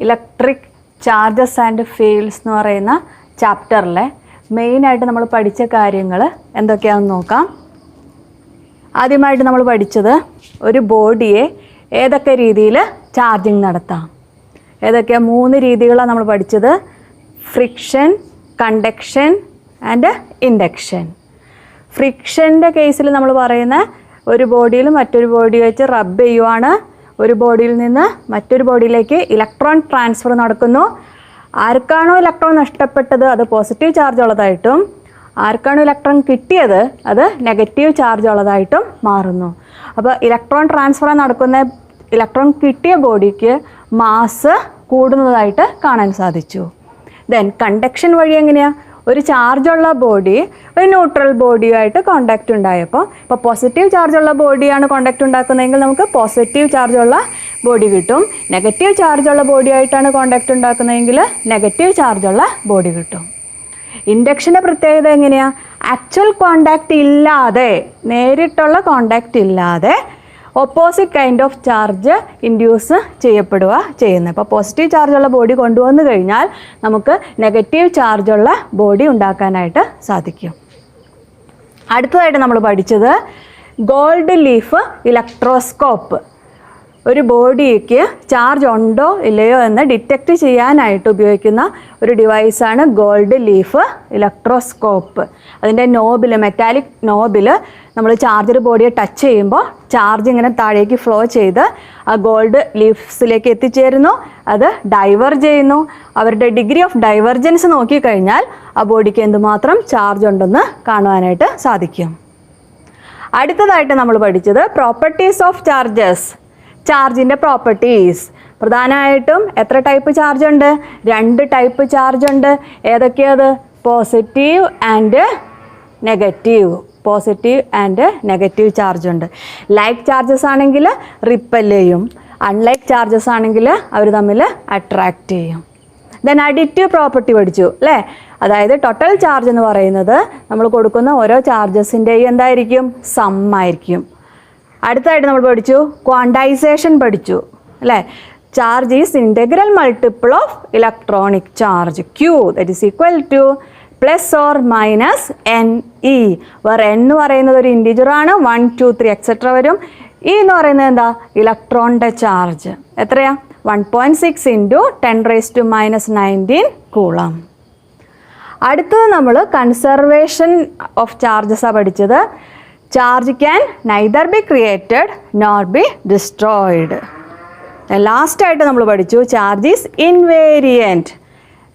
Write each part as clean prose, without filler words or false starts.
Electric charges and fields എന്ന് പറയുന്ന ചാപ്റ്ററിലെ മെയിനായിട്ട് നമ്മൾ പഠിച്ച കാര്യങ്ങൾ എന്തൊക്കെയാണെന്ന് നോക്കാം. ആദ്യമായിട്ട് നമ്മൾ പഠിച്ചത് ഒരു ബോഡിയെ ഏതൊക്കെ രീതിയിൽ ചാർജിങ് നടത്താം. ഏതൊക്കെയാണ് 3 രീതികളാണ് നമ്മൾ പഠിച്ചത്. Friction, conduction and induction. ഫ്രിക്ഷൻ്റെ കേസിൽ നമ്മൾ പറയുന്ന ഒരു ബോഡിയിൽ മറ്റൊരു ബോഡി വെച്ച് റബ്ബ് ചെയ്യുവാണ്. ഒരു ബോഡിയിൽ നിന്ന് മറ്റൊരു ബോഡിയിലേക്ക് ഇലക്ട്രോൺ ട്രാൻസ്ഫർ നടക്കുന്നു. ആർക്കാണോ ഇലക്ട്രോൺ നഷ്ടപ്പെട്ടത് അത് പോസിറ്റീവ് ചാർജ് ഉള്ളതായിട്ടും ആർക്കാണോ ഇലക്ട്രോൺ കിട്ടിയത് അത് നെഗറ്റീവ് ചാർജ് ഉള്ളതായിട്ടും മാറുന്നു. അപ്പോൾ ഇലക്ട്രോൺ ട്രാൻസ്ഫർ നടക്കുന്ന ഇലക്ട്രോൺ കിട്ടിയ ബോഡിക്ക് മാസ് കൂടുന്നതായിട്ട് കാണാൻ സാധിച്ചു. ദെൻ കണ്ടക്ഷൻ വഴി എങ്ങനെയാണ്? ഒരു ചാർജുള്ള ബോഡി ഒരു ന്യൂട്രൽ ബോഡിയുമായിട്ട് കോണ്ടാക്റ്റ് ഉണ്ടായപ്പോൾ ഇപ്പോൾ പോസിറ്റീവ് ചാർജുള്ള ബോഡിയാണ് കോണ്ടാക്റ്റ് ഉണ്ടാക്കുന്നതെങ്കിൽ നമുക്ക് പോസിറ്റീവ് ചാർജുള്ള ബോഡി കിട്ടും. നെഗറ്റീവ് ചാർജുള്ള ബോഡിയായിട്ടാണ് കോണ്ടാക്റ്റ് ഉണ്ടാക്കുന്നതെങ്കിൽ നെഗറ്റീവ് ചാർജുള്ള ബോഡി കിട്ടും. ഇൻഡക്ഷൻ്റെ പ്രത്യേകത എങ്ങനെയാണ്? ആക്ച്വൽ കോണ്ടാക്റ്റ് ഇല്ലാതെ, നേരിട്ടുള്ള കോണ്ടാക്റ്റ് ഇല്ലാതെ opposite kind of charge induce ചെയ്യപ്പെടുക ചെയ്യുന്നത്. അപ്പോൾ പോസിറ്റീവ് ചാർജുള്ള ബോഡി കൊണ്ടുവന്നു കഴിഞ്ഞാൽ നമുക്ക് നെഗറ്റീവ് ചാർജുള്ള ബോഡി ഉണ്ടാക്കാനായിട്ട് സാധിക്കും. അടുത്തതായിട്ട് നമ്മൾ പഠിച്ചത് ഗോൾഡ് ലീഫ് ഇലക്ട്രോസ്കോപ്പ്. ഒരു ബോഡിക്ക് ചാർജ് ഉണ്ടോ ഇല്ലയോ എന്ന് ഡിറ്റക്റ്റ് ചെയ്യാനായിട്ട് ഉപയോഗിക്കുന്ന ഒരു ഡിവൈസാണ് ഗോൾഡ് ലീഫ് ഇലക്ട്രോസ്കോപ്പ്. അതിൻ്റെ നോബിൽ, മെറ്റാലിക് നോബിൽ നമ്മൾ ചാർജർ ബോഡിയെ ടച്ച് ചെയ്യുമ്പോൾ ചാർജ് ഇങ്ങനെ താഴേക്ക് ഫ്ലോ ചെയ്ത് ആ ഗോൾഡ് ലീഫ്സിലേക്ക് എത്തിച്ചേരുന്നു. അത് ഡൈവേർജ് ചെയ്യുന്നു. അവരുടെ ഡിഗ്രി ഓഫ് ഡൈവർജൻസ് നോക്കിക്കഴിഞ്ഞാൽ ആ ബോഡിക്ക് എന്തുമാത്രം ചാർജ് ഉണ്ടെന്ന് കാണുവാനായിട്ട് സാധിക്കും. അടുത്തതായിട്ട് നമ്മൾ പഠിച്ചത് പ്രോപ്പർട്ടീസ് ഓഫ് ചാർജസ്. ചാർജിൻ്റെ പ്രോപ്പർട്ടീസ്. പ്രധാനമായിട്ടും എത്ര ടൈപ്പ് ചാർജ് ഉണ്ട്? 2 ടൈപ്പ് ചാർജ് ഉണ്ട്. ഏതൊക്കെയത്? Positive and negative. Positive and negative charge ഉണ്ട്. ലൈക്ക് ചാർജസ് ആണെങ്കിൽ റിപ്പൽ ചെയ്യും. അൺലൈക്ക് ചാർജസ് ആണെങ്കിൽ അവർ തമ്മിൽ അട്രാക്റ്റ് ചെയ്യും. ദെൻ അഡിറ്റീവ് പ്രോപ്പർട്ടി പഠിച്ചു അല്ലേ? അതായത് ടോട്ടൽ ചാർജ് എന്ന് പറയുന്നത് നമ്മൾ കൊടുക്കുന്ന ഓരോ ചാർജസിൻ്റെയും എന്തായിരിക്കും? സം ആയിരിക്കും. അടുത്തായിട്ട് നമ്മൾ പഠിച്ചു ക്വാണ്ടൈസേഷൻ പഠിച്ചു അല്ലേ? Charge is integral multiple of electronic charge Q that is equal two plus or minus NE. വേറെ N എന്ന് പറയുന്നത് ഒരു ഇൻറ്റിജറാണ്. 1, 2, 3 എക്സെട്ര വരും. E എന്ന് പറയുന്നത് എന്താ? ഇലക്ട്രോണിൻ്റെ ചാർജ്. എത്രയാ? 1.6 ഇൻറ്റു 10⁻⁻19 കൂളം. അടുത്തത് നമ്മൾ കൺസർവേഷൻ ഓഫ് ചാർജസാണ് പഠിച്ചത്. Charge can neither be created nor be destroyed. ലാസ്റ്റായിട്ട് നമ്മൾ പഠിച്ചു ചാർജ് ഈസ് ഇൻവേരിയൻറ്റ്.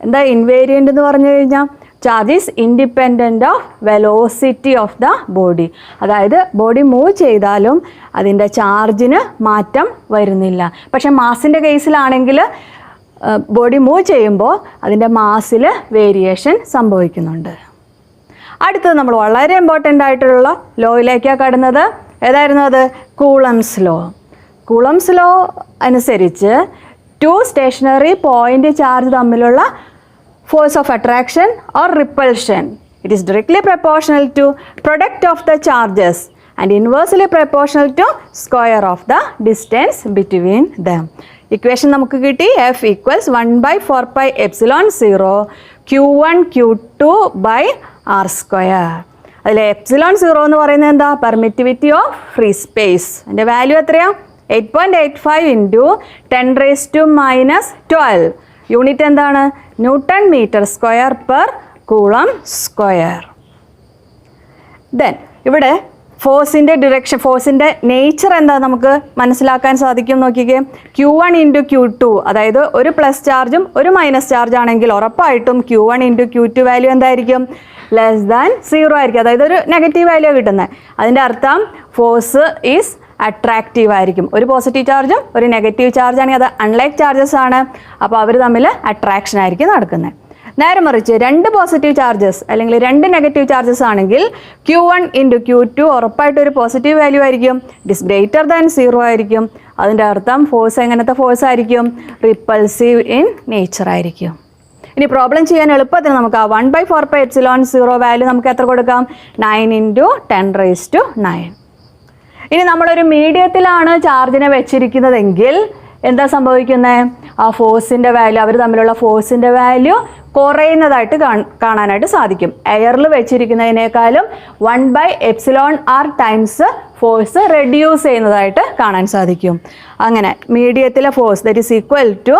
എന്താ ഇൻവേരിയൻ്റ് എന്ന് പറഞ്ഞു കഴിഞ്ഞാൽ? Charge is independent of velocity of the body. അതായത് ബോഡി മൂവ് ചെയ്താലും അതിൻ്റെ ചാർജിന് മാറ്റം വരുന്നില്ല. പക്ഷേ മാസിൻ്റെ കേസിലാണെങ്കിൽ ബോഡി മൂവ് ചെയ്യുമ്പോൾ അതിൻ്റെ മാസിൽ വേരിയേഷൻ സംഭവിക്കുന്നുണ്ട്. അടുത്തത് നമ്മൾ വളരെ ഇമ്പോർട്ടൻ്റ് ആയിട്ടുള്ള ലോയിലേക്കാണ് കടന്നത്. ഏതായിരുന്നു അത്? Coulomb's law. കൂളംസ് ലോ അനുസരിച്ച് 2 സ്റ്റേഷനറി പോയിൻ്റ് ചാർജ് തമ്മിലുള്ള force of attraction or repulsion it is directly proportional to product of the charges and inversely proportional to square of the distance between them. Equation നമുക്ക് കിട്ടി. F = 1/4πε0 Q1 Q2 R². അതിൽ ε0 എന്ന് പറയുന്നത് എന്താ? Permittivity of free space. അതിൻ്റെ value എത്രയാണ്? 8.85 into 10⁻⁻12. Unit എന്താണ്? Newton metre square per coulomb square. Then ഇവിടെ ഫോഴ്സിൻ്റെ ഡിറക്ഷൻ, ഫോഴ്സിൻ്റെ നേച്ചർ എന്താ നമുക്ക് മനസ്സിലാക്കാൻ സാധിക്കും. നോക്കിക്കേ, Q1 ഇൻറ്റു Q2, അതായത് ഒരു പ്ലസ് ചാർജും ഒരു മൈനസ് ചാർജ് ആണെങ്കിൽ ഉറപ്പായിട്ടും Q1 ഇൻറ്റു Q2 വാല്യൂ എന്തായിരിക്കും? <0 ആയിരിക്കും. അതായത് ഒരു നെഗറ്റീവ് വാല്യൂ കിട്ടുന്നത്. അതിൻ്റെ അർത്ഥം ഫോഴ്സ് ഈസ് അട്രാക്റ്റീവ് ആയിരിക്കും. ഒരു പോസിറ്റീവ് ചാർജും ഒരു നെഗറ്റീവ് ചാർജ് ആണെങ്കിൽ അത് അൺലൈക്ക് ചാർജസ് ആണ്. അപ്പോൾ അവർ തമ്മിൽ അട്രാക്ഷൻ ആയിരിക്കും നടക്കുന്നത്. നേരെ മറിച്ച് 2 പോസിറ്റീവ് ചാർജസ് അല്ലെങ്കിൽ 2 നെഗറ്റീവ് ചാർജസ് ആണെങ്കിൽ Q1 ഇൻറ്റു Q2 ഉറപ്പായിട്ട് ഒരു പോസിറ്റീവ് വാല്യൂ ആയിരിക്കും. ഇറ്റ് ഇസ് ഗ്രേറ്റർ ദാൻ 0 ആയിരിക്കും. അതിൻ്റെ അർത്ഥം ഫോഴ്സ് എങ്ങനത്തെ ഫോഴ്സ് ആയിരിക്കും? റിപ്പൾസീവ് ഇൻ നേച്ചർ ആയിരിക്കും. ഇനി പ്രോബ്ലം ചെയ്യാൻ എളുപ്പത്തിന് നമുക്ക് ആ 1/4πε0 വാല്യൂ നമുക്ക് എത്ര കൊടുക്കാം? 9 ഇൻറ്റു 10⁻9. ഇനി നമ്മളൊരു മീഡിയത്തിലാണ് ചാർജിനെ വെച്ചിരിക്കുന്നതെങ്കിൽ എന്താ സംഭവിക്കുന്നത്? ആ ഫോഴ്സിൻ്റെ വാല്യൂ, അവർ തമ്മിലുള്ള ഫോഴ്സിൻ്റെ വാല്യൂ കുറയുന്നതായിട്ട് കാണാനായിട്ട് സാധിക്കും. എയറിൽ വെച്ചിരിക്കുന്നതിനേക്കാളും 1/εr ടൈംസ് ഫോഴ്സ് റെഡ്യൂസ് ചെയ്യുന്നതായിട്ട് കാണാൻ സാധിക്കും. അങ്ങനെ മീഡിയത്തിലെ force that is equal to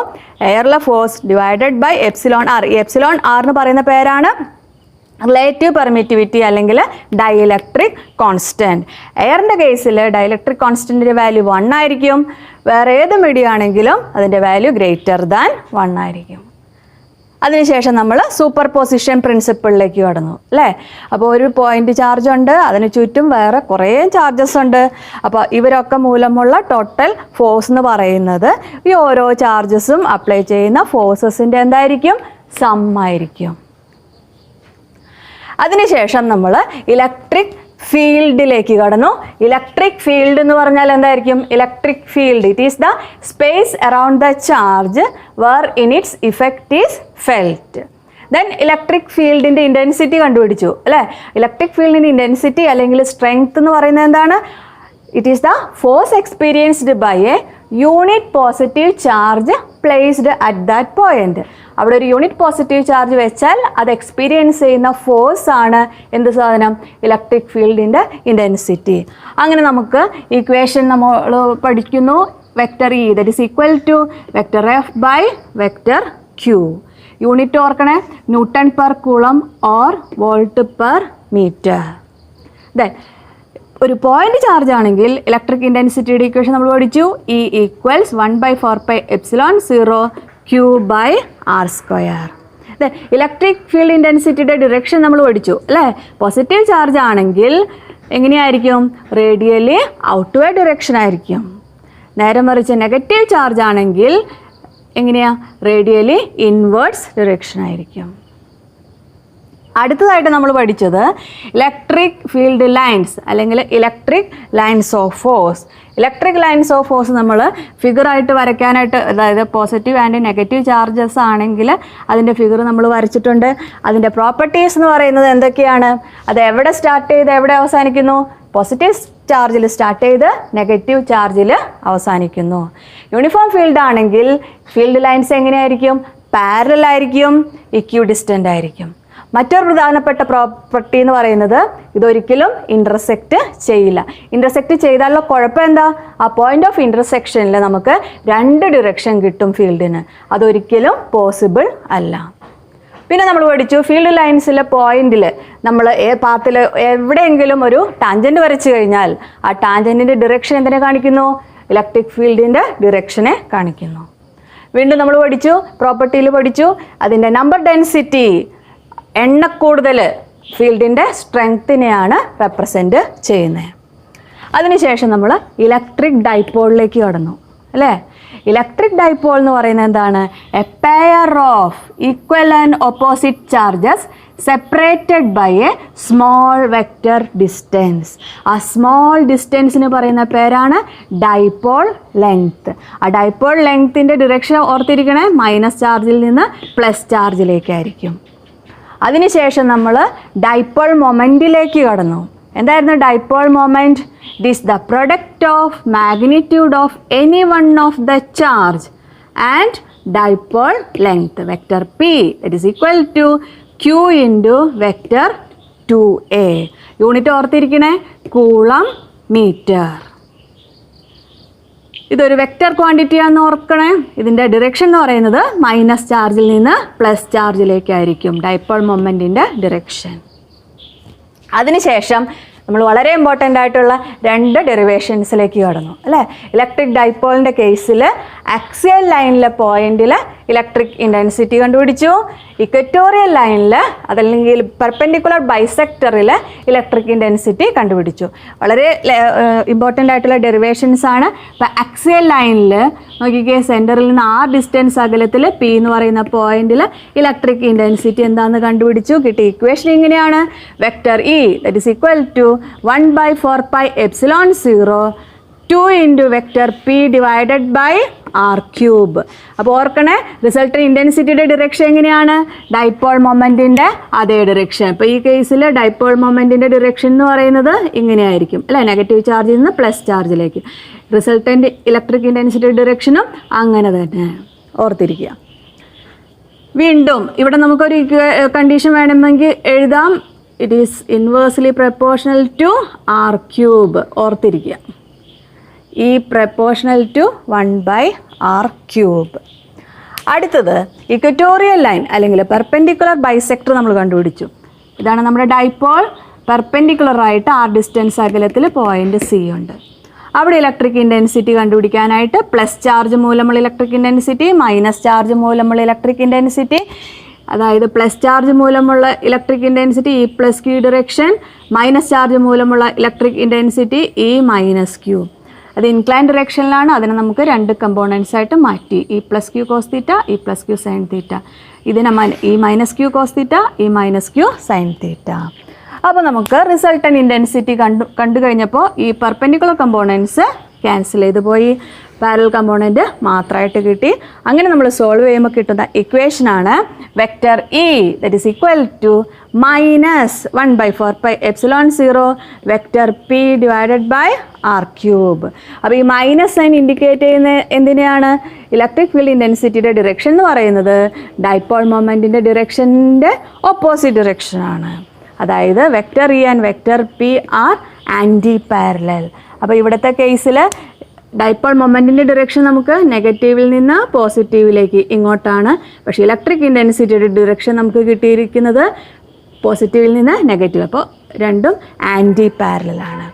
എയറിലെ ഫോഴ്സ് ഡിവൈഡഡ് ബൈ εr. ഈ εr എന്ന് പറയുന്ന പേരാണ് റിലേറ്റീവ് പെർമിറ്റിവിറ്റി അല്ലെങ്കിൽ ഡൈഇലക്ട്രിക് കോൺസ്റ്റൻറ്റ്. എയറിൻ്റെ കേസിൽ ഡൈഇലക്ട്രിക് കോൺസ്റ്റൻറ്റിൻ്റെ വാല്യൂ 1 ആയിരിക്കും. വേറെ ഏത് മീഡിയം ആണെങ്കിലും അതിൻ്റെ വാല്യൂ ഗ്രേറ്റർ ദാൻ 1 ആയിരിക്കും. അതിനുശേഷം നമ്മൾ സൂപ്പർ പൊസിഷൻ പ്രിൻസിപ്പിളിലേക്ക് കടന്നു അല്ലേ. അപ്പോൾ ഒരു പോയിന്റ് ചാർജ് ഉണ്ട്, അതിന് ചുറ്റും വേറെ കുറേ ചാർജസ് ഉണ്ട്. അപ്പോൾ ഇവരൊക്കെ മൂലമുള്ള ടോട്ടൽ ഫോഴ്സ് എന്ന് പറയുന്നത് ഈ ഓരോ ചാർജസും അപ്ലൈ ചെയ്യുന്ന ഫോഴ്സസിൻ്റെ എന്തായിരിക്കും? സം ആയിരിക്കും. അതിനുശേഷം നമ്മൾ ഇലക്ട്രിക് ഫീൽഡിലേക്ക് കടന്നു. ഇലക്ട്രിക് ഫീൽഡ് എന്ന് പറഞ്ഞാൽ എന്തായിരിക്കും? Electric field it is the space around the charge where in its effect is felt. Then electric ഫീൽഡിൻ്റെ ഇൻറ്റൻസിറ്റി കണ്ടുപിടിച്ചു അല്ലേ. ഇലക്ട്രിക് ഫീൽഡിൻ്റെ ഇൻറ്റൻസിറ്റി അല്ലെങ്കിൽ സ്ട്രെങ്ത് എന്ന് പറയുന്നത് എന്താണ്? It is the force experienced by a unit positive charge placed at that point. അവിടെ ഒരു യൂണിറ്റ് പോസിറ്റീവ് ചാർജ് വെച്ചാൽ അത് എക്സ്പീരിയൻസ് ചെയ്യുന്ന ഫോഴ്സ് ആണ് എന്ത് സാധനം? ഇലക്ട്രിക് ഫീൽഡിൻ്റെ ഇൻറ്റൻസിറ്റി. അങ്ങനെ നമുക്ക് ഇക്വേഷൻ നമ്മൾ പഠിക്കുന്നു. Vector E that is equal to vector F by vector Q. Unit ഓർക്കണേ, newton per coulomb or volt per metre. Then ഒരു പോയിന്റ് ചാർജ് ആണെങ്കിൽ ഇലക്ട്രിക് ഇൻറ്റൻസിറ്റിയുടെ ഇക്വേഷൻ നമ്മൾ പഠിച്ചു. E equals 1/4πε0 Q/r². Electric field ഇൻറ്റൻസിറ്റിയുടെ ഡിറക്ഷൻ നമ്മൾ പഠിച്ചു അല്ലേ. പോസിറ്റീവ് ചാർജ് ആണെങ്കിൽ എങ്ങനെയായിരിക്കും? റേഡിയലി ഔട്ട്വേർഡ് ഡിറക്ഷൻ ആയിരിക്കും. നേരെ മറിച്ച് നെഗറ്റീവ് ചാർജ് ആണെങ്കിൽ എങ്ങനെയാ? റേഡിയലി ഇൻവേർട്സ് ഡിറക്ഷൻ ആയിരിക്കും. അടുത്തതായിട്ട് നമ്മൾ പഠിച്ചത് ഇലക്ട്രിക് ഫീൽഡ് ലൈൻസ് അല്ലെങ്കിൽ electric lines of force. Electric lines of force നമ്മൾ ഫിഗറായിട്ട് വരയ്ക്കാനായിട്ട്, അതായത് പോസിറ്റീവ് ആൻഡ് നെഗറ്റീവ് ചാർജസ് ആണെങ്കിൽ അതിൻ്റെ ഫിഗർ നമ്മൾ വരച്ചിട്ടുണ്ട്. അതിൻ്റെ പ്രോപ്പർട്ടീസ് എന്ന് പറയുന്നത് എന്തൊക്കെയാണ്? അത് എവിടെ സ്റ്റാർട്ട് ചെയ്ത് എവിടെ അവസാനിക്കുന്നു? പോസിറ്റീവ് ചാർജിൽ സ്റ്റാർട്ട് ചെയ്ത് നെഗറ്റീവ് ചാർജിൽ അവസാനിക്കുന്നു. യൂണിഫോം ഫീൽഡ് ആണെങ്കിൽ ഫീൽഡ് ലൈൻസ് എങ്ങനെയായിരിക്കും? പാരലൽ ആയിരിക്കും, ഇക്വിഡിസ്റ്റൻ്റ് ആയിരിക്കും. മറ്റൊരു പ്രധാനപ്പെട്ട പ്രോപ്പർട്ടി എന്ന് പറയുന്നത് ഇതൊരിക്കലും ഇൻ്റർസെക്റ്റ് ചെയ്യില്ല. ഇൻ്റർസെക്റ്റ് ചെയ്താലുള്ള കുഴപ്പം എന്താ? ആ പോയിന്റ് ഓഫ് ഇൻ്റർസെക്ഷനിൽ നമുക്ക് 2 ഡിറക്ഷൻ കിട്ടും ഫീൽഡിന്. അതൊരിക്കലും പോസിബിൾ അല്ല. പിന്നെ നമ്മൾ പഠിച്ചു ഫീൽഡ് ലൈൻസിലെ പോയിന്റിൽ നമ്മൾ പാത്തിൽ എവിടെയെങ്കിലും ഒരു ടാൻജൻറ്റ് വരച്ചു കഴിഞ്ഞാൽ ആ ടാൻജൻറ്റിൻ്റെ ഡിറക്ഷൻ എന്തിനെ കാണിക്കുന്നു? ഇലക്ട്രിക് ഫീൽഡിൻ്റെ ഡിറക്ഷനെ കാണിക്കുന്നു. വീണ്ടും നമ്മൾ പഠിച്ചു പ്രോപ്പർട്ടിയിൽ പഠിച്ചു അതിൻ്റെ നമ്പർ ഡെൻസിറ്റി, എണ്ണക്കൂടുതൽ ഫീൽഡിൻ്റെ സ്ട്രെങ്ത്തിനെയാണ് റെപ്രസെൻറ്റ് ചെയ്യുന്നത്. അതിനുശേഷം നമ്മൾ ഇലക്ട്രിക് ഡൈപോളിലേക്ക് കടന്നു അല്ലേ. ഇലക്ട്രിക് ഡൈപോൾ എന്ന് പറയുന്നത് എന്താണ്? A pair of equal and opposite charges separated by a small vector distance. ആ സ്മോൾ ഡിസ്റ്റൻസിന് പറയുന്ന പേരാണ് ഡൈപോൾ ലെങ്ത്. ആ ഡൈപോൾ ലെങ്ത്തിൻ്റെ ഡിറക്ഷൻ ഓർത്തിരിക്കണേ, മൈനസ് ചാർജിൽ നിന്ന് പ്ലസ് ചാർജിലേക്കായിരിക്കും. അതിനുശേഷം നമ്മൾ ഡൈപോൾ മൊമെൻറ്റിലേക്ക് കടന്നു. എന്തായിരുന്നു dipole moment? It is the product of magnitude of any one of the charge and dipole length vector P that is equal to Q into vector 2a. Unit ഓർത്തിരിക്കണേ, coulomb metre. ഇതൊരു vector quantity ആണെന്ന് ഓർക്കണേ. ഇതിൻ്റെ direction എന്ന് പറയുന്നത് minus ചാർജിൽ നിന്ന് plus ചാർജിലേക്കായിരിക്കും ഡൈപോൾ മൊമെൻറ്റിൻ്റെ ഡിറക്ഷൻ. അതിനുശേഷം നമ്മൾ വളരെ ഇമ്പോർട്ടൻ്റ് ആയിട്ടുള്ള 2 ഡെറിവേഷൻസിലേക്ക് കടന്നു അല്ലേ. ഇലക്ട്രിക് ഡൈപോളിൻ്റെ കേസിൽ ആക്സിയൽ ലൈനിലെ പോയിന്റിൽ ഇലക്ട്രിക് ഇൻറ്റൻസിറ്റി കണ്ടുപിടിച്ചു. ഇക്വറ്റോറിയൽ ലൈനിൽ അതല്ലെങ്കിൽ പെർപെൻഡിക്കുലർ ബൈസെക്ടറിൽ ഇലക്ട്രിക് ഇൻറ്റൻസിറ്റി കണ്ടുപിടിച്ചു. വളരെ ഇമ്പോർട്ടൻ്റ് ആയിട്ടുള്ള ഡെറിവേഷൻസ് ആണ്. ഇപ്പോൾ ആക്സിയൽ ലൈനിൽ നോക്കിക്കേ, സെൻറ്ററിൽ നിന്ന് r ഡിസ്റ്റൻസ് അകലത്തിൽ P എന്ന് പറയുന്ന പോയിന്റിൽ ഇലക്ട്രിക് ഇൻറ്റൻസിറ്റി എന്താണെന്ന് കണ്ടുപിടിച്ചു. കിട്ടിയ ഇക്വേഷൻ ഇങ്ങനെയാണ്. Vector E that is equal to 1/4πε0 2 into vector P divided by r³. അപ്പോൾ ഓർക്കണേ, റിസൾട്ടൻ ഇൻറ്റൻസിറ്റിയുടെ ഡിറക്ഷൻ എങ്ങനെയാണ്? ഡൈപോൾ മൊമെൻറ്റിൻ്റെ അതേ ഡിറക്ഷൻ. അപ്പോൾ ഈ കേസിൽ ഡൈപോൾ മൊമെൻറ്റിൻ്റെ ഡിറക്ഷൻ എന്ന് പറയുന്നത് ഇങ്ങനെയായിരിക്കും അല്ലേ, നെഗറ്റീവ് ചാർജിൽ നിന്ന് പ്ലസ് ചാർജിലേക്ക്. റിസൾട്ടൻ്റ് ഇലക്ട്രിക് ഇൻറ്റൻസിറ്റി ഡിറക്ഷനും അങ്ങനെ തന്നെ ഓർത്തിരിക്കുക. വീണ്ടും ഇവിടെ നമുക്കൊരു കണ്ടീഷൻ വേണമെങ്കിൽ എഴുതാം. It is inversely proportional to r cube. ഓർത്തിരിക്കുക, ഈ പ്രപ്പോർഷണൽ ടു 1/r ക്യൂബ്. അടുത്തത് ഇക്വറ്റോറിയൽ ലൈൻ അല്ലെങ്കിൽ പെർപെൻഡിക്കുലർ ബൈസെക്ടർ നമ്മൾ കണ്ടുപിടിച്ചു. ഇതാണ് നമ്മുടെ ഡൈപോൾ. പെർപെൻഡിക്കുലറായിട്ട് ആർ ഡിസ്റ്റൻസ് അകലത്തിൽ പോയിന്റ് സി ഉണ്ട്. അവിടെ ഇലക്ട്രിക് ഇൻറ്റൻസിറ്റി കണ്ടുപിടിക്കാനായിട്ട് പ്ലസ് ചാർജ് മൂലമുള്ള ഇലക്ട്രിക് ഇൻറ്റൻസിറ്റി, മൈനസ് ചാർജ് മൂലമുള്ള ഇലക്ട്രിക് ഇൻറ്റൻസിറ്റി, അതായത് പ്ലസ് ചാർജ് മൂലമുള്ള electric intensity E plus Q direction, minus charge മൂലമുള്ള electric intensity E minus Q. അത് ഇൻക്ലൈൻ ഡിറക്ഷനിലാണ്. അതിനെ നമുക്ക് 2 കമ്പോണൻസ് ആയിട്ട് മാറ്റി. E plus Q cos theta, E plus Q sine theta. ഇതിനെ E minus Q cos theta, E minus Q sine theta. അപ്പോൾ നമുക്ക് റിസൾട്ടൻ ഇൻറ്റൻസിറ്റി കണ്ടു കഴിഞ്ഞപ്പോൾ ഈ പെർപെൻഡിക്കുലർ കമ്പോണൻസ് ക്യാൻസൽ ചെയ്ത് പോയി, പാരലൽ കമ്പോണൻറ്റ് മാത്രമായിട്ട് കിട്ടി. അങ്ങനെ നമ്മൾ സോൾവ് ചെയ്യുമ്പോൾ കിട്ടുന്ന ഇക്വേഷനാണ് vector E that is equal to minus 1/4πε0 vector P divided by R cube. അപ്പോൾ ഈ മൈനസ് സൈൻ ഇൻഡിക്കേറ്റ് ചെയ്യുന്ന എന്തിനെയാണ്? ഇലക്ട്രിക് ഫീൽഡ് ഇൻറ്റൻസിറ്റിയുടെ ഡിറക്ഷൻ എന്ന് പറയുന്നത് ഡൈപോൾ മൊമെൻറ്റിൻ്റെ ഡിറക്ഷൻ്റെ ഓപ്പോസിറ്റ് ഡിറക്ഷനാണ്. അതായത് vector E and vector P are anti parallel. അപ്പോൾ ഇവിടുത്തെ കേസിൽ ഡൈപോൾ മൊമെൻറ്റിൻ്റെ ഡിറക്ഷൻ നമുക്ക് നെഗറ്റീവിൽ നിന്ന് പോസിറ്റീവിലേക്ക് ഇങ്ങോട്ടാണ്. പക്ഷേ ഇലക്ട്രിക് ഇൻറ്റൻസിറ്റിയുടെ ഡിറക്ഷൻ നമുക്ക് കിട്ടിയിരിക്കുന്നത് പോസിറ്റീവിൽ നിന്ന് നെഗറ്റീവ്. അപ്പോൾ രണ്ടും ആൻറ്റി പാരലലാണ്.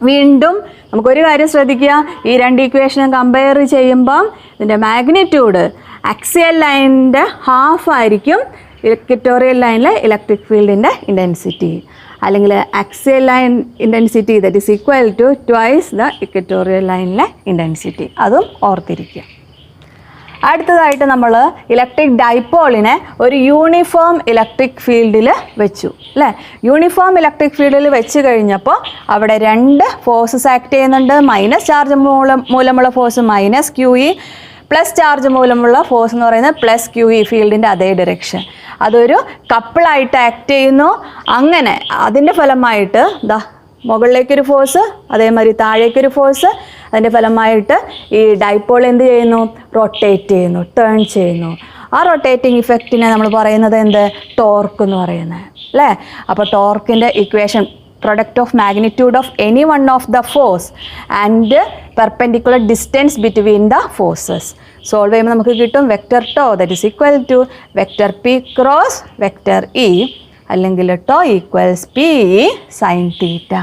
വീണ്ടും നമുക്കൊരു കാര്യം ശ്രദ്ധിക്കുക, ഈ 2 ഇക്വേഷനും കമ്പയർ ചെയ്യുമ്പം ഇതിൻ്റെ മാഗ്നിറ്റ്യൂഡ് ആക്സിയൽ ലൈനിൻ്റെ ഹാഫ് ആയിരിക്കും ഇക്വറ്റോറിയൽ ലൈനിലെ ഇലക്ട്രിക് ഫീൽഡിൻ്റെ ഇൻറ്റൻസിറ്റി, അല്ലെങ്കിൽ axial line intensity that is equal to twice the equatorial ലൈനിലെ ഇൻറ്റൻസിറ്റി. അതും ഓർത്തിരിക്കുക. അടുത്തതായിട്ട് നമ്മൾ ഇലക്ട്രിക് ഡൈപോളിനെ ഒരു യൂണിഫോം ഇലക്ട്രിക് ഫീൽഡിൽ വെച്ചു അല്ലേ. യൂണിഫോം ഇലക്ട്രിക് ഫീൽഡിൽ വെച്ച് കഴിഞ്ഞപ്പോൾ അവിടെ 2 ഫോഴ്സസ് ആക്ട് ചെയ്യുന്നുണ്ട്. മൈനസ് ചാർജ് മൂലമുള്ള force minus q E, plus charge മൂലമുള്ള ഫോഴ്സ് എന്ന് പറയുന്നത് പ്ലസ് ക്യൂ ഇ, ഫീൽഡിൻ്റെ അതേ ഡിറക്ഷൻ. അതൊരു കപ്പിളായിട്ട് ആക്ട് ചെയ്യുന്നു. അങ്ങനെ അതിൻ്റെ ഫലമായിട്ട് മുകളിലേക്കൊരു ഫോഴ്സ്, അതേമാതിരി താഴേക്കൊരു ഫോഴ്സ്. അതിൻ്റെ ഫലമായിട്ട് ഈ ഡൈപോൾ എന്ത് ചെയ്യുന്നു? റൊട്ടേറ്റ് ചെയ്യുന്നു, ടേൺ ചെയ്യുന്നു. ആ റൊട്ടേറ്റിംഗ് ഇഫക്റ്റിനെ നമ്മൾ പറയുന്നത് എന്ത്? ടോർക്ക് എന്ന് പറയുന്നത് അല്ലേ. അപ്പോൾ ടോർക്കിൻ്റെ equation product of magnitude of any one of the force and perpendicular distance between the forces. Solve ചെയ്യുമ്പോൾ നമുക്ക് കിട്ടും vector tau that is equal to vector P cross vector E, അല്ലെങ്കിൽ tau equals P sine theta.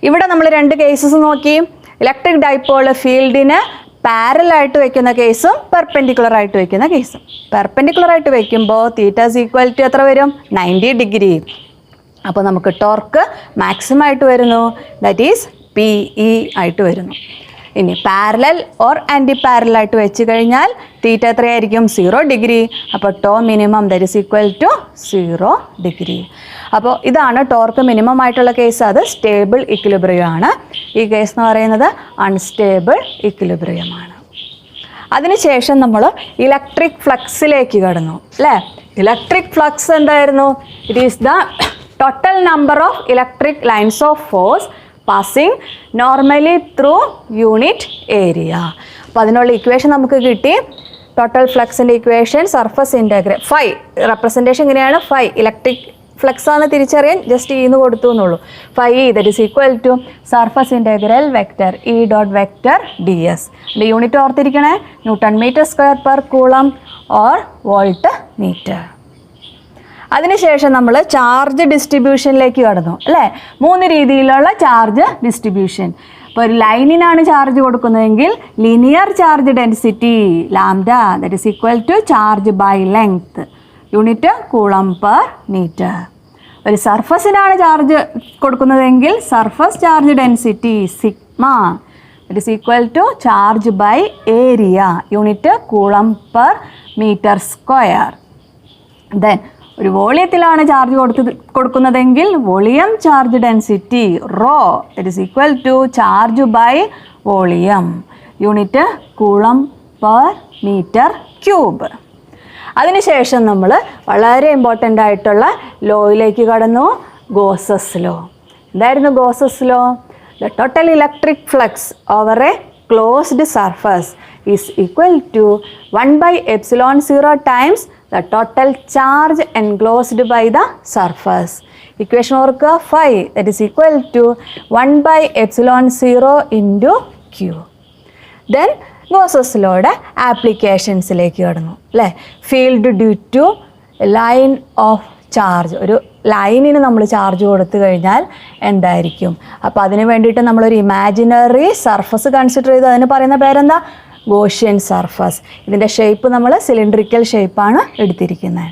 ഇവിടെ നമ്മൾ 2 cases നോക്കി. Electric dipole ഫീൽഡിന് പാരലായിട്ട് വയ്ക്കുന്ന കേസും പെർപെൻഡിക്കുലർ ആയിട്ട് വയ്ക്കുന്ന കേസും. പെർപെൻഡിക്കുലർ ആയിട്ട് വയ്ക്കുമ്പോൾ തീറ്റ ഈസ് ഈക്വൽ ടു എത്ര വരും? 90 ഡിഗ്രി. അപ്പോൾ നമുക്ക് ടോർക്ക് മാക്സിമം ആയിട്ട് വരുന്നു, ദാറ്റ് ഈസ് പി ഇ ആയിട്ട് വരുന്നു. ഇനി പാരലൽ ഓർ ആൻറ്റി പാരലായിട്ട് വെച്ച് കഴിഞ്ഞാൽ തീറ്റ എത്രയായിരിക്കും? 0 ഡിഗ്രി. അപ്പോൾ tau minimum that is equal to 0 degree. അപ്പോൾ ഇതാണ് ടോർക്ക് മിനിമം ആയിട്ടുള്ള കേസ്. അത് സ്റ്റേബിൾ ഇക്വിലിബ്രിയം ആണ്. ഈ കേസ് എന്ന് പറയുന്നത് അൺസ്റ്റേബിൾ ഇക്വിലിബ്രിയമാണ്. അതിനുശേഷം നമ്മൾ ഇലക്ട്രിക് ഫ്ലക്സിലേക്ക് കടന്നു അല്ലേ. ഇലക്ട്രിക് ഫ്ലക്സ് എന്തായിരുന്നു? It is the total number of electric lines of force passing normally through unit area. അപ്പോൾ അതിനുള്ള ഇക്വേഷൻ നമുക്ക് കിട്ടി. ടോട്ടൽ ഫ്ലക്സിൻ്റെ equation surface integral phi representation ഇങ്ങനെയാണ്. ഫൈ ഇലക്ട്രിക് ഫ്ലക്സ് ആണ് തിരിച്ചറിയാൻ ജസ്റ്റ് ഇന്ന് കൊടുത്തു എന്നുള്ളൂ. Phi that is equal to surface integral vector E dot vector D S. ഇതിൻ്റെ യൂണിറ്റ് ഓർത്തിരിക്കണേ, newton metre square per coulomb or volt metre. അതിനുശേഷം നമ്മൾ ചാർജ് ഡിസ്ട്രിബ്യൂഷനിലേക്ക് കടന്നു അല്ലേ. 3 രീതിയിലുള്ള ചാർജ് ഡിസ്ട്രിബ്യൂഷൻ. ഇപ്പോൾ ഒരു ലൈനിനാണ് ചാർജ് കൊടുക്കുന്നതെങ്കിൽ linear charge density lambda that is equal to charge by length, unit coulomb per metre. ഒരു സർഫസിനാണ് ചാർജ് കൊടുക്കുന്നതെങ്കിൽ surface charge density sigma that is equal to charge by area, unit coulomb per metre square. Then ഒരു വോളിയത്തിലാണ് charge കൊടുക്കുന്നതെങ്കിൽ volume charge density rho that is equal to charge by volume, unit coulomb per metre cube. അതിനുശേഷം നമ്മൾ വളരെ important ആയിട്ടുള്ള ലോയിലേക്ക് കടന്നു, Gauss's law. എന്തായിരുന്നു Gauss's law? the total electric flux over a closed surface is equal to 1 by epsilon 0 times the total charge enclosed by the surface. Equation ഓർക്കുക 5 that is equal to 1 by epsilon 0 into Q. Then Gauss's ലോയുടെ ആപ്ലിക്കേഷൻസിലേക്ക് കടന്നു അല്ലേ. Field due to line of charge, ഒരു ലൈനിന് നമ്മൾ charge കൊടുത്തു കഴിഞ്ഞാൽ എന്തായിരിക്കും? അപ്പോൾ അതിന് വേണ്ടിയിട്ട് നമ്മളൊരു ഇമാജിനറി സർഫസ് കൺസിഡർ ചെയ്തു. അതിന് പറയുന്ന പേരെന്താ? Gaussian surface. ഇതിൻ്റെ ഷേപ്പ് നമ്മൾ സിലിണ്ടറിക്കൽ ഷേപ്പാണ് എടുത്തിരിക്കുന്നത്.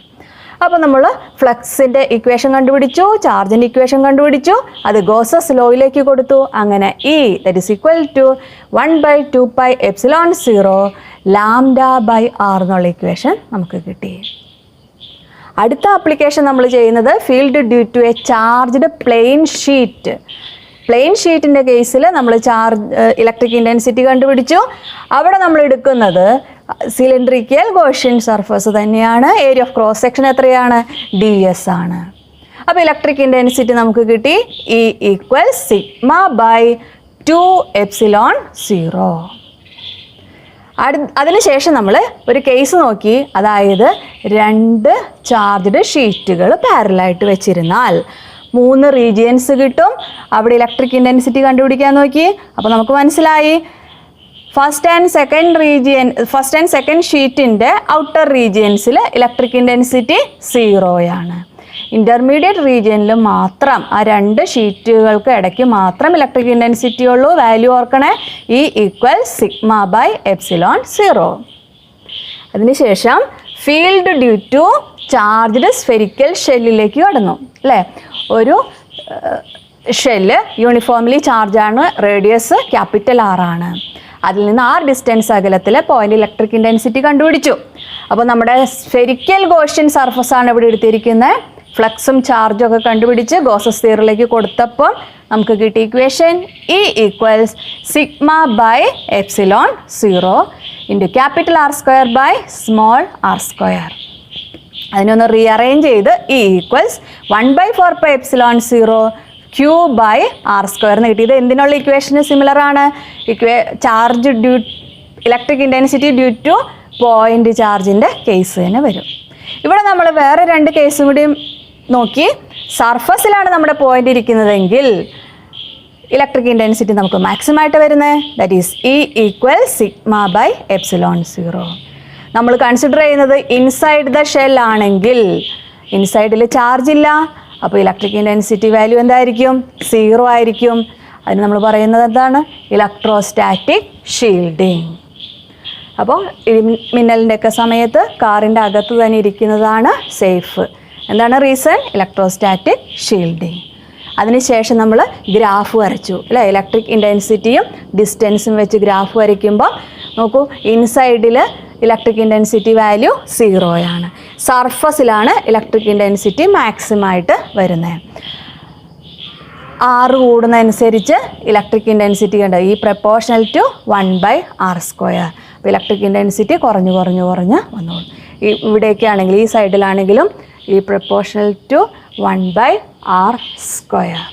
അപ്പോൾ നമ്മൾ ഫ്ലക്സിൻ്റെ ഇക്വേഷൻ കണ്ടുപിടിച്ചു, ചാർജിൻ്റെ ഇക്വേഷൻ കണ്ടുപിടിച്ചു, അത് ഗോസസ് ലോയിലേക്ക് കൊടുത്തു. അങ്ങനെ E that is equal to 1 by 2 pi epsilon 0 lambda by r എന്നുള്ള ഇക്വേഷൻ നമുക്ക് കിട്ടി. അടുത്ത ആപ്ലിക്കേഷൻ നമ്മൾ ചെയ്യുന്നത് field due to a charged plane sheet. Plane ഷീറ്റിൻ്റെ കേസിൽ നമ്മൾ ഇലക്ട്രിക് ഇൻറ്റൻസിറ്റി കണ്ടുപിടിച്ചു. അവിടെ നമ്മൾ എടുക്കുന്നത് സിലിണ്ടറിക്കൽ ഗോഷ്യൻ സർഫസ് തന്നെയാണ്. ഏരിയ ഓഫ് ക്രോസ് സെക്ഷൻ എത്രയാണ്? DS ആണ്. അപ്പോൾ ഇലക്ട്രിക് ഇൻറ്റൻസിറ്റി നമുക്ക് കിട്ടി E equal sigma by 2 epsilon 0. അതിനുശേഷം നമ്മൾ ഒരു കേസ് നോക്കി. അതായത് 2 ചാർജ്ഡ് ഷീറ്റുകൾ പാരലായിട്ട് വെച്ചിരുന്നാൽ 3 റീജിയൻസ് കിട്ടും. അവിടെ ഇലക്ട്രിക് ഇൻറ്റൻസിറ്റി കണ്ടുപിടിക്കാൻ നോക്കി. അപ്പോൾ നമുക്ക് മനസ്സിലായി ഫസ്റ്റ് ആൻഡ് സെക്കൻഡ് ഷീറ്റിൻ്റെ ഔട്ടർ റീജിയൻസിൽ ഇലക്ട്രിക് ഇൻറ്റൻസിറ്റി 0 ഇൻ്റർമീഡിയറ്റ് റീജിയനിൽ മാത്രം ആ 2 ഷീറ്റുകൾക്ക് ഇടയ്ക്ക് മാത്രം ഇലക്ട്രിക് ഇൻറ്റൻസിറ്റി ഉള്ളൂ. വാല്യൂ ഓർക്കണേ, E equal sigma by epsilon 0. അതിനുശേഷം field due to charged spherical ഷെല്ലിലേക്ക് കടന്നു അല്ലേ. ഒരു ഷെല്ല് യൂണിഫോംലി ചാർജാണ്, റേഡിയസ് ക്യാപിറ്റൽ R ആണ്. അതിൽ നിന്ന് R ഡിസ്റ്റൻസ് അകലത്തിൽ പോയിന്റ് ഇലക്ട്രിക് ഇൻറ്റൻസിറ്റി കണ്ടുപിടിച്ചു. അപ്പോൾ നമ്മുടെ സ്ഫെരിക്കൽ ഗോഷ്യൻ സർഫസ് ആണ് ഇവിടെ എടുത്തിരിക്കുന്നത്. ഫ്ലക്സും ചാർജും ഒക്കെ കണ്ടുപിടിച്ച് ഗോസസ് തിയറിയിലേക്ക് കൊടുത്തപ്പോൾ നമുക്ക് കിട്ടിയ equation E equals sigma by epsilon 0 into capital R square by small r square. അതിനൊന്ന് റീഅറേഞ്ച് ചെയ്ത് E equals 1 by 4 pi epsilon 0 Q by R square എന്ന് കിട്ടി. ഇത് എന്തിനുള്ള ഇക്വേഷന് സിമിലർ ആണ്? Charge electric intensity due to point ചാർജിൻ്റെ case തന്നെ വരും. ഇവിടെ നമ്മൾ വേറെ 2 കേസും കൂടി നോക്കി. സർഫസിലാണ് നമ്മുടെ പോയിന്റ് ഇരിക്കുന്നതെങ്കിൽ ഇലക്ട്രിക് ഇൻറ്റൻസിറ്റി നമുക്ക് മാക്സിമം ആയിട്ട് വരുന്നത്. That is E equal sigma by epsilon 0. നമ്മൾ കൺസിഡർ ചെയ്യുന്നത് ഇൻസൈഡ് ദ ഷെൽ ആണെങ്കിൽ ഇൻസൈഡിൽ ചാർജ് ഇല്ല. അപ്പോൾ ഇലക്ട്രിക് ഇൻറ്റൻസിറ്റി വാല്യൂ എന്തായിരിക്കും? 0 ആയിരിക്കും. അതിന് നമ്മൾ പറയുന്നത് എന്താണ്? Electrostatic shielding. അപ്പോൾ മിന്നലിൻ്റെയൊക്കെ സമയത്ത് കാറിൻ്റെ അകത്ത് തന്നെ ഇരിക്കുന്നതാണ് സേഫ്. എന്താണ് റീസൺ? Electrostatic shielding. അതിനുശേഷം നമ്മൾ ഗ്രാഫ് വരച്ചു അല്ലേ. ഇലക്ട്രിക് ഇൻറ്റൻസിറ്റിയും ഡിസ്റ്റൻസും വെച്ച് ഗ്രാഫ് വരയ്ക്കുമ്പോൾ നോക്കൂ, ഇൻസൈഡിൽ ഇലക്ട്രിക് ഇൻറ്റൻസിറ്റി വാല്യൂ 0 സർഫസിലാണ് ഇലക്ട്രിക് ഇൻറ്റൻസിറ്റി മാക്സിമമായിട്ട് വരുന്നത്. R കൂടുന്നതനുസരിച്ച് ഇലക്ട്രിക് ഇൻറ്റൻസിറ്റി ഉണ്ട് ഈ proportional to 1 by r square. അപ്പോൾ ഇലക്ട്രിക് ഇൻറ്റൻസിറ്റി കുറഞ്ഞ് വന്നോളൂ. ഇവിടെയൊക്കെ ആണെങ്കിൽ ഈ സൈഡിലാണെങ്കിലും ഈ proportional to 1 by r square.